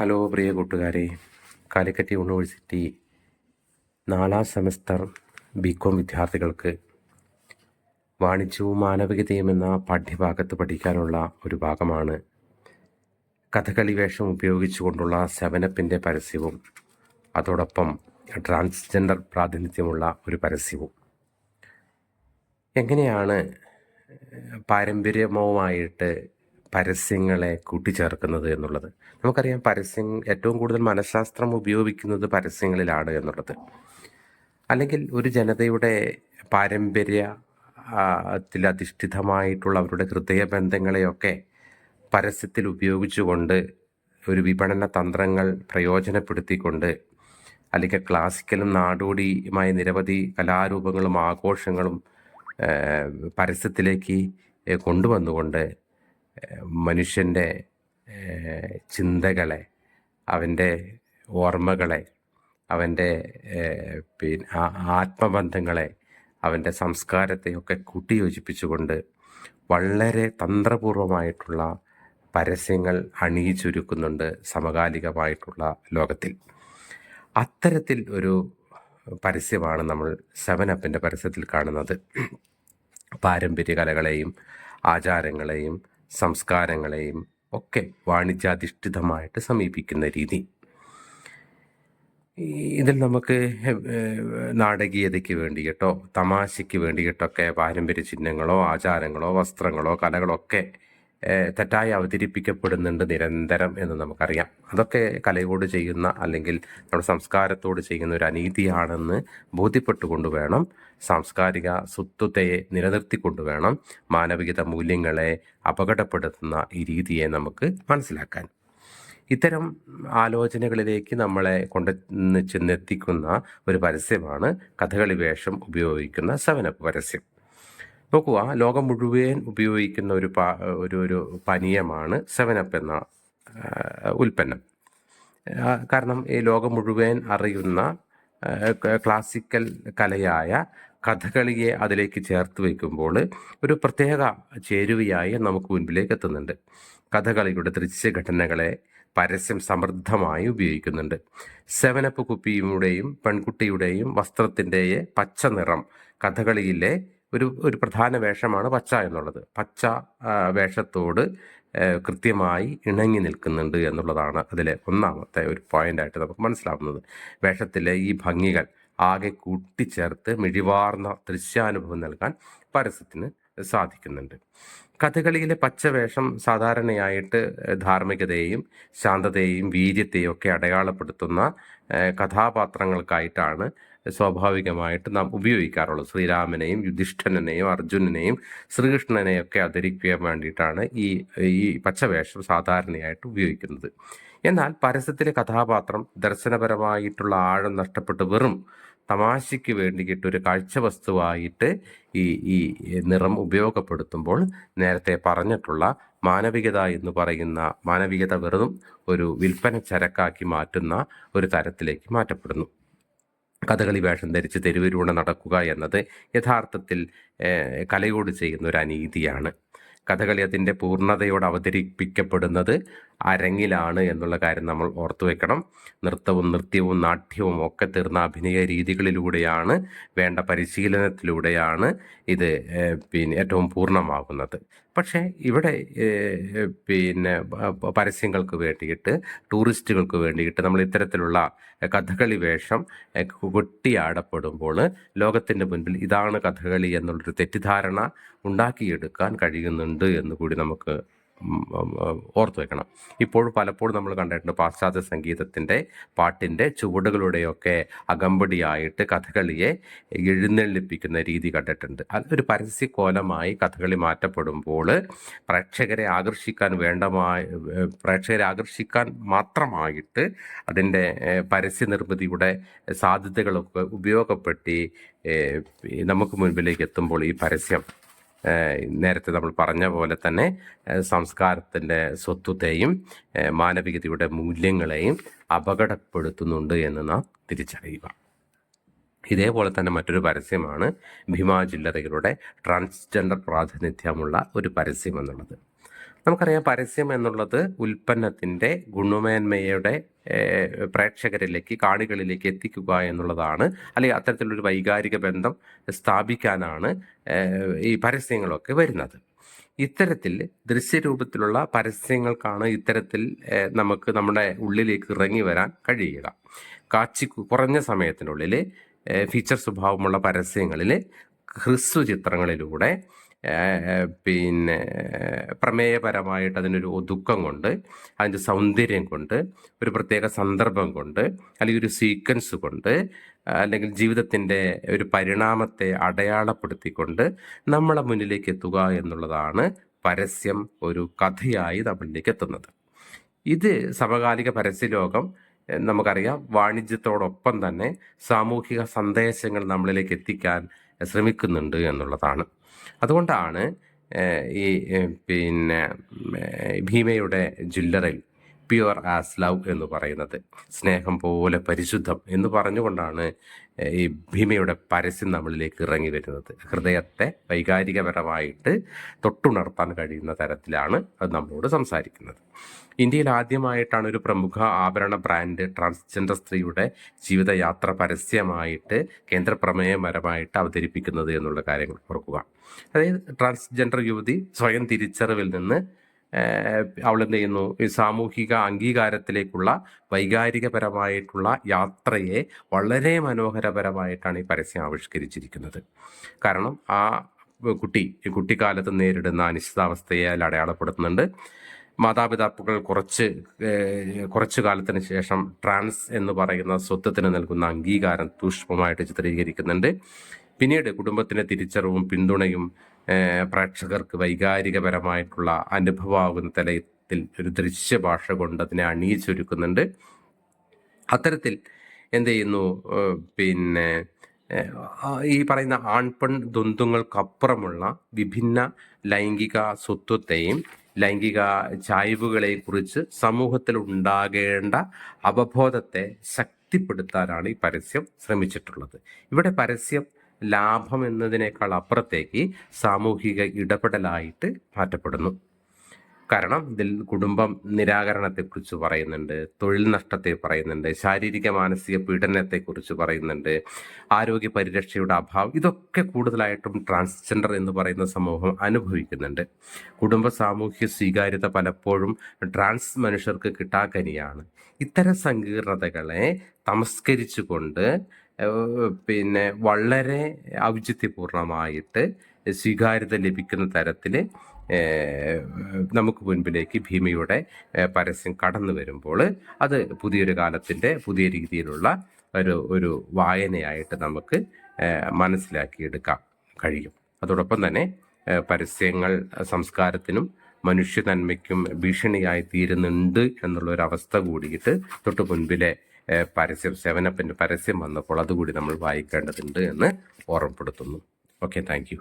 Hello പ്രിയ കൂട്ടുകാരെ, Calicut university 4ാം semester BCom വിദ്യാർത്ഥികൾക്ക് വാണിജ്യവും മാനവികതയും എന്ന പാഠ്യഭാഗത്ത് പഠിക്കാനുള്ള ഒരു ഭാഗമാണ് കഥകളി വേഷം ഉപയോഗിച്ചുകൊണ്ടുള്ള സെവനപ്പിൻ്റെ പരസ്യവും അതോടൊപ്പം ട്രാൻസ്ജെൻഡർ പ്രാതിനിധ്യമുള്ള ഒരു പരസ്യവും. എങ്ങനെയാണ് പാരമ്പര്യവുമായിട്ട് പരസ്യങ്ങളെ കൂട്ടിച്ചേർക്കുന്നത് എന്നുള്ളത് നമുക്കറിയാം. ഏറ്റവും കൂടുതൽ മനഃശാസ്ത്രം ഉപയോഗിക്കുന്നത് പരസ്യങ്ങളിലാണ് എന്നുള്ളത്. അല്ലെങ്കിൽ ഒരു ജനതയുടെ പാരമ്പര്യത്തിൽ അധിഷ്ഠിതമായിട്ടുള്ള അവരുടെ ഹൃദയബന്ധങ്ങളെയൊക്കെ പരസ്യത്തിൽ ഉപയോഗിച്ചുകൊണ്ട് ഒരു വിപണന തന്ത്രങ്ങൾ പ്രയോജനപ്പെടുത്തിക്കൊണ്ട്, അല്ലെങ്കിൽ ക്ലാസിക്കലും നാടോടിയുമായ നിരവധി കലാരൂപങ്ങളും ആഘോഷങ്ങളും പരസ്യത്തിലേക്ക് കൊണ്ടുവന്നുകൊണ്ട് മനുഷ്യൻ്റെ ചിന്തകളെ, അവൻ്റെ ഓർമ്മകളെ, അവൻ്റെ ആത്മബന്ധങ്ങളെ, അവൻ്റെ സംസ്കാരത്തെയൊക്കെ കൂട്ടിയോജിപ്പിച്ചുകൊണ്ട് വളരെ തന്ത്രപൂർവമായിട്ടുള്ള പരസ്യങ്ങൾ അണിയിച്ചൊരുക്കുന്നുണ്ട് സമകാലികമായിട്ടുള്ള ലോകത്തിൽ. അത്തരത്തിൽ ഒരു പരസ്യമാണ് നമ്മൾ 7അപ്പിൻ്റെ പരസ്യത്തിൽ കാണുന്നത്. പാരമ്പര്യ കലകളെയും ആചാരങ്ങളെയും സംസ്കാരങ്ങളെയും ഒക്കെ വാണിജ്യാധിഷ്ഠിതമായിട്ട് സമീപിക്കുന്ന രീതി. ഇതിൽ നമുക്ക് നാടകീയതയ്ക്ക് വേണ്ടിയിട്ടോ തമാശയ്ക്ക് വേണ്ടിയിട്ടൊക്കെ പാരമ്പര്യ ചിഹ്നങ്ങളോ ആചാരങ്ങളോ വസ്ത്രങ്ങളോ കലകളോ ഒക്കെ തെറ്റായി അവതരിപ്പിക്കപ്പെടുന്നുണ്ട് നിരന്തരം എന്ന് നമുക്കറിയാം. അതൊക്കെ കലയോട് ചെയ്യുന്ന, അല്ലെങ്കിൽ നമ്മുടെ സംസ്കാരത്തോട് ചെയ്യുന്ന ഒരു അനീതിയാണെന്ന് ബോധ്യപ്പെട്ടുകൊണ്ട് വേണം, സാംസ്കാരിക സ്വത്വതയെ നിലനിർത്തിക്കൊണ്ട് വേണം മാനവികത മൂല്യങ്ങളെ അപകടപ്പെടുത്തുന്ന ഈ രീതിയെ നമുക്ക് മനസ്സിലാക്കാൻ. ഇത്തരം ആലോചനകളിലേക്ക് നമ്മളെ ചെന്നെത്തിക്കുന്ന ഒരു പരസ്യമാണ് കഥകളി വേഷം ഉപയോഗിക്കുന്ന 7അപ്പ് പരസ്യം. നോക്കുക, ലോകം മുഴുവൻ ഉപയോഗിക്കുന്ന ഒരു പാനീയമാണ് 7അപ്പ് എന്ന ഉൽപ്പന്നം. കാരണം ഈ ലോകം മുഴുവൻ അറിയുന്ന ക്ലാസിക്കൽ കലയായ കഥകളിയെ അതിലേക്ക് ചേർത്ത് വയ്ക്കുമ്പോൾ ഒരു പ്രത്യേക ചേരുവയായി നമുക്ക് മുൻപിലേക്ക് എത്തുന്നുണ്ട്. കഥകളിയുടെ ദൃശ്യഘടനകളെ പരസ്യം സമൃദ്ധമായി ഉപയോഗിക്കുന്നുണ്ട്. 7അപ്പ് കുപ്പിയുടെയും പെൺകുട്ടിയുടെയും വസ്ത്രത്തിൻ്റെ പച്ച നിറം കഥകളിയിലെ ഒരു പ്രധാന വേഷമാണ് പച്ച എന്നുള്ളത്. പച്ച വേഷത്തോട് കൃത്യമായി ഇണങ്ങി നിൽക്കുന്നുണ്ട് എന്നുള്ളതാണ് അതിലെ ഒന്നാമത്തെ ഒരു പോയിൻ്റായിട്ട് നമുക്ക് മനസ്സിലാവുന്നത്. വേഷത്തിലെ ഈ ഭംഗികൾ ആകെ കൂട്ടിച്ചേർത്ത് മിഴിവാർന്ന ദൃശ്യാനുഭവം നൽകാൻ പരസ്യത്തിന് സാധിക്കുന്നുണ്ട്. കഥകളിയിലെ പച്ചവേഷം സാധാരണയായിട്ട് ധാർമ്മികതയെയും ശാന്തതയെയും വീര്യത്തെയും ഒക്കെ അടയാളപ്പെടുത്തുന്ന കഥാപാത്രങ്ങൾക്കായിട്ടാണ് സ്വാഭാവികമായിട്ട് നാം ഉപയോഗിക്കാറുള്ളത്. ശ്രീരാമനെയും യുധിഷ്ഠിരനെയും അർജുനനെയും ശ്രീകൃഷ്ണനെയും ഒക്കെ അവതരിപ്പിക്കാൻ വേണ്ടിയിട്ടാണ് ഈ പച്ചവേഷം സാധാരണയായിട്ട് ഉപയോഗിക്കുന്നത്. എന്നാൽ പരസ്യത്തിലെ കഥാപാത്രം ദർശനപരമായിട്ടുള്ള ആഴം നഷ്ടപ്പെട്ട് വെറും തമാശയ്ക്ക് വേണ്ടിയിട്ട് ഒരു കാഴ്ചവസ്തുവായിട്ട് ഈ നിറം ഉപയോഗപ്പെടുത്തുമ്പോൾ നേരത്തെ പറഞ്ഞിട്ടുള്ള മാനവികത എന്ന് പറയുന്ന മാനവികത വെറും ഒരു വിൽപ്പന ചരക്കാക്കി മാറ്റുന്ന ഒരു തരത്തിലേക്ക് മാറ്റപ്പെടുന്നു. കഥകളി വേഷം ധരിച്ച് തെരുവിലൂടെ നടക്കുക എന്നത് യഥാർത്ഥത്തിൽ കലയോട് ചെയ്യുന്ന ഒരു അനീതിയാണ്. കഥകളി അതിൻ്റെ പൂർണ്ണതയോട് അവതരിപ്പിക്കപ്പെടുന്നത് അരങ്ങിലാണ് എന്നുള്ള കാര്യം നമ്മൾ ഓർത്തു വെക്കണം. നൃത്യവും നാട്യവും ഒക്കെ തീർന്ന അഭിനയ രീതികളിലൂടെയാണ്, വേണ്ട പരിശീലനത്തിലൂടെയാണ് ഇത് ഏറ്റവും പൂർണ്ണമാകുന്നത്. പക്ഷേ ഇവിടെ പരസ്യങ്ങൾക്ക് വേണ്ടിയിട്ട്, ടൂറിസ്റ്റുകൾക്ക് വേണ്ടിയിട്ട് നമ്മൾ ഇത്തരത്തിലുള്ള കഥകളി വേഷം കൊട്ടിയാടപ്പെടുമ്പോൾ ലോകത്തിൻ്റെ മുൻപിൽ ഇതാണ് കഥകളി എന്നുള്ളൊരു തെറ്റിദ്ധാരണ ഉണ്ടാക്കിയെടുക്കാൻ കഴിയുന്നുണ്ട് എന്ന് കൂടി നമുക്ക് ഓർത്തു വെക്കണം. പലപ്പോഴും നമ്മൾ കണ്ടിട്ടുണ്ട് പാശ്ചാത്യ സംഗീതത്തിൻ്റെ പാട്ടിൻ്റെ ചുവടുകളുടെയൊക്കെ അകമ്പടിയായിട്ട് കഥകളിയെ എഴുന്നള്ളിപ്പിക്കുന്ന രീതി കണ്ടിട്ടുണ്ട്. അതൊരു പരസ്യക്കോലമായി കഥകളി മാറ്റപ്പെടുമ്പോൾ പ്രേക്ഷകരെ ആകർഷിക്കാൻ മാത്രമായിട്ട് അതിൻ്റെ പരസ്യ നിർമ്മിതിയുടെ സാധ്യതകളൊക്കെ ഉപയോഗപ്പെടുത്തി നമുക്ക് മുൻപിലേക്ക് എത്തുമ്പോൾ ഈ പരസ്യം നേരത്തെ നമ്മൾ പറഞ്ഞ പോലെ തന്നെ സംസ്കാരത്തിൻ്റെ സ്വത്വത്തെയും മാനവികതയുടെ മൂല്യങ്ങളെയും അപകടപ്പെടുത്തുന്നുണ്ട് എന്ന് നാം തിരിച്ചറിയുക. ഇതേപോലെ തന്നെ മറ്റൊരു പരസ്യമാണ് ഭീമാ ജ്വല്ലറികളുടെ ട്രാൻസ്ജെൻഡർ പ്രാതിനിധ്യമുള്ള ഒരു പരസ്യം എന്നുള്ളത്. നമുക്കറിയാം, പരസ്യം എന്നുള്ളത് ഉൽപ്പന്നത്തിൻ്റെ ഗുണമേന്മയുടെ പ്രേക്ഷകരിലേക്ക്, കാണികളിലേക്ക് എത്തിക്കുക എന്നുള്ളതാണ്. അല്ലെങ്കിൽ അത്തരത്തിലൊരു വൈകാരിക ബന്ധം സ്ഥാപിക്കാനാണ് ഈ പരസ്യങ്ങളൊക്കെ വരുന്നത്. ഇത്തരത്തിൽ ദൃശ്യരൂപത്തിലുള്ള പരസ്യങ്ങൾക്കാണ് ഇത്തരത്തിൽ നമുക്ക് നമ്മുടെ ഉള്ളിലേക്ക് ഇറങ്ങി വരാൻ കഴിയുക. കുറഞ്ഞ സമയത്തിനുള്ളിൽ ഫീച്ചർ സ്വഭാവമുള്ള പരസ്യങ്ങളിൽ ഹ്രസ്വ ചിത്രങ്ങളിലൂടെ പിന്നെ പ്രമേയപരമായിട്ട് അതിനൊരു ഒതുക്കം കൊണ്ട്, അതിൻ്റെ സൗന്ദര്യം കൊണ്ട്, ഒരു പ്രത്യേക സന്ദർഭം കൊണ്ട്, അല്ലെങ്കിൽ ഒരു സീക്വൻസ് കൊണ്ട്, അല്ലെങ്കിൽ ജീവിതത്തിൻ്റെ ഒരു പരിണാമത്തെ അടയാളപ്പെടുത്തിക്കൊണ്ട് നമ്മളെ മുന്നിലേക്ക് എത്തുക എന്നുള്ളതാണ് പരസ്യം ഒരു കഥയായി നമ്മളിലേക്ക് എത്തുന്നത്. ഇത് സമകാലിക പരസ്യലോകം നമുക്കറിയാം വാണിജ്യത്തോടൊപ്പം തന്നെ സാമൂഹിക സന്ദേശങ്ങൾ നമ്മളിലേക്ക് എത്തിക്കാൻ ശ്രമിക്കുന്നുണ്ട് എന്നുള്ളതാണ്. അതുകൊണ്ടാണ് ഈ പിന്നെ ഭീമയുടെ ജ്വല്ലറിൽ പ്യുവർ ആസ് ലവ് എന്ന് പറയുന്നത്, സ്നേഹം പോലെ പരിശുദ്ധം എന്ന് പറഞ്ഞുകൊണ്ടാണ് ഈ ഭീമയുടെ പരസ്യം നമ്മളിലേക്ക് ഇറങ്ങി വരുന്നത്. ഹൃദയത്തെ വൈകാരികപരമായിട്ട് തൊട്ടുണർത്താൻ കഴിയുന്ന തരത്തിലാണ് അത് നമ്മളോട് സംസാരിക്കുന്നത്. ഇന്ത്യയിൽ ആദ്യമായിട്ടാണ് ഒരു പ്രമുഖ ആഭരണ ബ്രാൻഡ് ട്രാൻസ്ജെൻഡർ സ്ത്രീയുടെ ജീവിതയാത്ര പരസ്യമായിട്ട് കേന്ദ്രപ്രമേയപരമായിട്ട് അവതരിപ്പിക്കുന്നത് എന്നുള്ള കാര്യങ്ങൾ ഓർക്കുക. അതായത് ട്രാൻസ്ജെൻഡർ യുവതി സ്വയം തിരിച്ചറിവിൽ നിന്ന് അവളെന്ത് ചെയ്യുന്നു, ഈ സാമൂഹിക അംഗീകാരത്തിലേക്കുള്ള വൈകാരികപരമായിട്ടുള്ള യാത്രയെ വളരെ മനോഹരപരമായിട്ടാണ് ഈ പരസ്യം ആവിഷ്കരിച്ചിരിക്കുന്നത്. കാരണം ആ കുട്ടിക്കാലത്ത് നേരിടുന്ന അനിശ്ചിതാവസ്ഥയെ അതിൽ അടയാളപ്പെടുത്തുന്നുണ്ട്. മാതാപിതാക്കൾ കുറച്ചു കാലത്തിന് ശേഷം ട്രാൻസ് എന്ന് പറയുന്ന സ്വത്വത്തിന് നൽകുന്ന അംഗീകാരം സൂക്ഷ്മമായിട്ട് ചിത്രീകരിക്കുന്നുണ്ട്. പിന്നീട് കുടുംബത്തിൻ്റെ തിരിച്ചറിവും പിന്തുണയും പ്രേക്ഷകർക്ക് വൈകാരികപരമായിട്ടുള്ള അനുഭവമാകുന്ന തലത്തിൽ ഒരു ദൃശ്യഭാഷ കൊണ്ട് അതിനെ അണിയിച്ചൊരുക്കുന്നുണ്ട്. അത്തരത്തിൽ എന്ത് ചെയ്യുന്നു, പിന്നെ ഈ പറയുന്ന ആൺപെൺ ദ്വന്ദ്ങ്ങൾക്കപ്പുറമുള്ള വിഭിന്ന ലൈംഗിക സ്വത്വത്തെയും ലൈംഗിക ചായ്വുകളെയും കുറിച്ച് സമൂഹത്തിൽ ഉണ്ടാകേണ്ട അവബോധത്തെ ശക്തിപ്പെടുത്താനാണ് ഈ പരസ്യം ശ്രമിച്ചിട്ടുള്ളത്. ഇവിടെ പരസ്യം ലാഭം എന്നതിനേക്കാൾ അപ്പുറത്തേക്ക് സാമൂഹിക ഇടപെടലായിട്ട് മാറ്റപ്പെടുന്നു. കാരണം ഇതിൽ കുടുംബം നിരാകരണത്തെക്കുറിച്ച് പറയുന്നുണ്ട്, തൊഴിൽ നഷ്ടത്തെ പറയുന്നുണ്ട്, ശാരീരിക മാനസിക പീഡനത്തെക്കുറിച്ച് പറയുന്നുണ്ട്, ആരോഗ്യ പരിരക്ഷയുടെ അഭാവം, ഇതൊക്കെ കൂടുതലായിട്ടും ട്രാൻസ്ജെൻഡർ എന്ന് പറയുന്ന സമൂഹം അനുഭവിക്കുന്നുണ്ട്. കുടുംബ സാമൂഹ്യ സ്വീകാര്യത പലപ്പോഴും ട്രാൻസ് മനുഷ്യർക്ക് കിട്ടാക്കനിയാണ്. ഇത്തരം സങ്കീർണതകളെ തമസ്കരിച്ചുകൊണ്ട് പിന്നെ വളരെ ഔചിത്യപൂർണമായിട്ട് സ്വീകാര്യത ലഭിക്കുന്ന തരത്തിൽ നമുക്ക് മുൻപിലേക്ക് ഭീമയുടെ പരസ്യം കടന്നു വരുമ്പോൾ അത് പുതിയൊരു കാലത്തിൻ്റെ പുതിയ രീതിയിലുള്ള ഒരു വായനയായിട്ട് നമുക്ക് മനസ്സിലാക്കിയെടുക്കാൻ കഴിയും. അതോടൊപ്പം തന്നെ പരസ്യങ്ങൾ സംസ്കാരത്തിനും മനുഷ്യ നന്മയ്ക്കും ഭീഷണിയായി തീരുന്നുണ്ട് എന്നുള്ളൊരവസ്ഥ കൂടിയിട്ട് തൊട്ട് മുൻപിലെ പരസ്യം, സെവനപ്പിൻ്റെ പരസ്യം വന്നപ്പോൾ അതുകൂടി നമ്മൾ വായിക്കേണ്ടതുണ്ട് എന്ന് ഓർമ്മപ്പെടുത്തുന്നു. Okay, thank you.